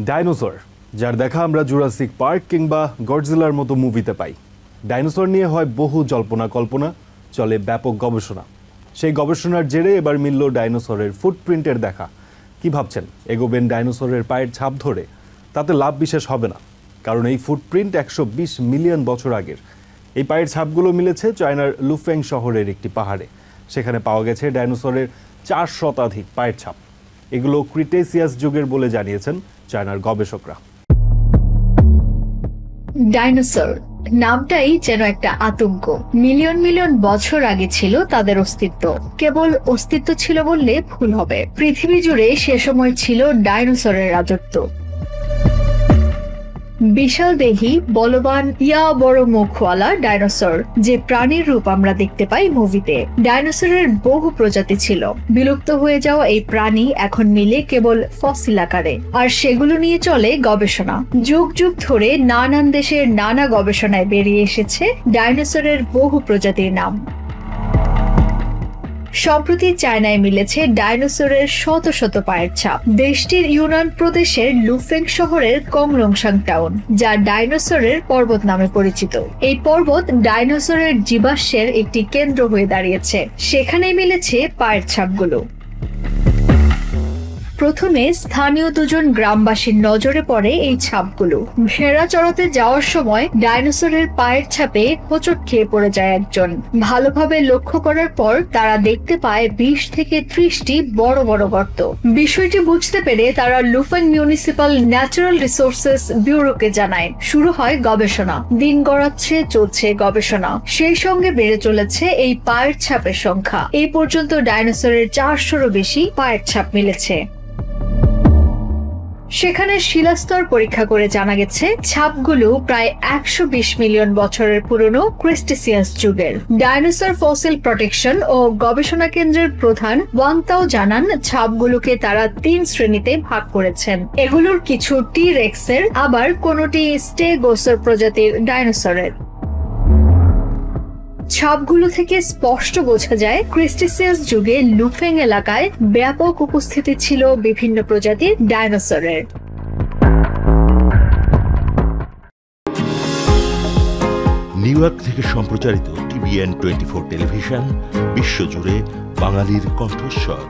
Dinosaur, যার দেখা আমরা জুরাসিক পার্ক কিংবা গডজিলার মতো মুভিতে পাই। ডাইনোসর নিয়ে হয় বহু জল্পনা কল্পনা, চলে ব্যাপক গবেষণা। সেই গবেষণার জেরে এবার মিলল ডাইনোসরের ফুটপ্রিন্টের দেখা। কি ভাবছেন, এগোবেন ডাইনোসরের পায়ের ছাপ ধরে? তাতে লাভ বিশেষ হবে না, কারণ এই ফুটপ্রিন্ট 120 মিলিয়ন বছর আগের। এই পায়ের ছাপগুলো মিলেছে চায়নার লুফেং শহরের একটি পাহাড়ে। সেখানে পাওয়া গেছে ডাইনোসরের 4 শতাধিক পায়ের ছাপ। এগুলো ক্রিটেসিয়াস যুগের বলে জানিয়েছেন চায়নার গবেষকরা। ডাইনোসর নামটাই যেন একটা আতঙ্ক। মিলিয়ন মিলিয়ন বছর আগে ছিল তাদের অস্তিত্ব। কেবল অস্তিত্ব ছিল বললে ভুল হবে। পৃথিবী জুড়ে সে সময় ছিল ডাইনোসরের রাজত্ব। বিশাল দেহী, বলবান, বড় মুখওয়ালা ডাইনোসর, যে প্রাণীর রূপ আমরা দেখতে পাই মুভিতে। ডাইনোসরের বহু প্রজাতি ছিল। বিলুপ্ত হয়ে যাওয়া এই প্রাণী এখন মিলে কেবল ফসিল আকারে, আর সেগুলো নিয়ে চলে গবেষণা। যুগ যুগ ধরে নানান দেশের নানা গবেষণায় বেরিয়ে এসেছে ডাইনোসরের বহু প্রজাতির নাম। সম্প্রতি চায়নায় মিলেছে ডাইনোসরের শত শত পায়ের ছাপ। দেশটির ইউনান প্রদেশের লুফেং শহরের কংলংসাং টাউন, যা ডাইনোসরের পর্বত নামে পরিচিত। এই পর্বত ডাইনোসরের জীবাশ্মের একটি কেন্দ্র হয়ে দাঁড়িয়েছে। সেখানেই মিলেছে পায়ের ছাপগুলো। প্রথমে স্থানীয় দুজন গ্রামবাসীর নজরে পড়ে এই ছাপগুলো। ভেড়া চড়াতে যাওয়ার সময় ডাইনোসরের পায়ের ছাপে হোঁচট খেয়ে পড়ে যায় একজন। ভালোভাবে লক্ষ্য করার পর তারা দেখতে পায় 20 থেকে 30টি বড় বড় গর্ত। বিষয়টি বুঝতে পেরে তারা লুফেং মিউনিসিপাল ন্যাচারাল রিসোর্সেস ব্যুরোকে জানায়। শুরু হয় গবেষণা। দিন গড়াচ্ছে, চলছে গবেষণা। সেই সঙ্গে বেড়ে চলেছে এই পায়ের ছাপের সংখ্যা। এই পর্যন্ত ডাইনোসরের 400-রও বেশি পায়ের ছাপ মিলেছে। সেখানে শিলাস্তর পরীক্ষা করে জানা গেছে ছাপগুলো প্রায় 120 মিলিয়ন বছরের পুরনো ক্রিটেসিয়াস যুগের। ডাইনোসর ফসিল প্রোটেকশন ও গবেষণা কেন্দ্রের প্রধান ওয়াং তাও জানান, ছাপগুলোকে তারা 3 শ্রেণীতে ভাগ করেছেন। এগুলোর কিছু টি-রেক্সের, আবার কোনটি স্টেগোসর প্রজাতির ডাইনোসরের। ছাপগুলো থেকে স্পষ্ট বোঝা যায় ক্রিটেসিয়াস যুগে লুফেং এলাকায় ব্যাপক উপস্থিতি ছিল বিভিন্ন প্রজাতির ডাইনোসরের। নিউ ইয়র্ক থেকে সম্প্রচারিত TVN 24 টেলিভিশন, বিশ্বজুড়ে বাঙালির কণ্ঠস্বর।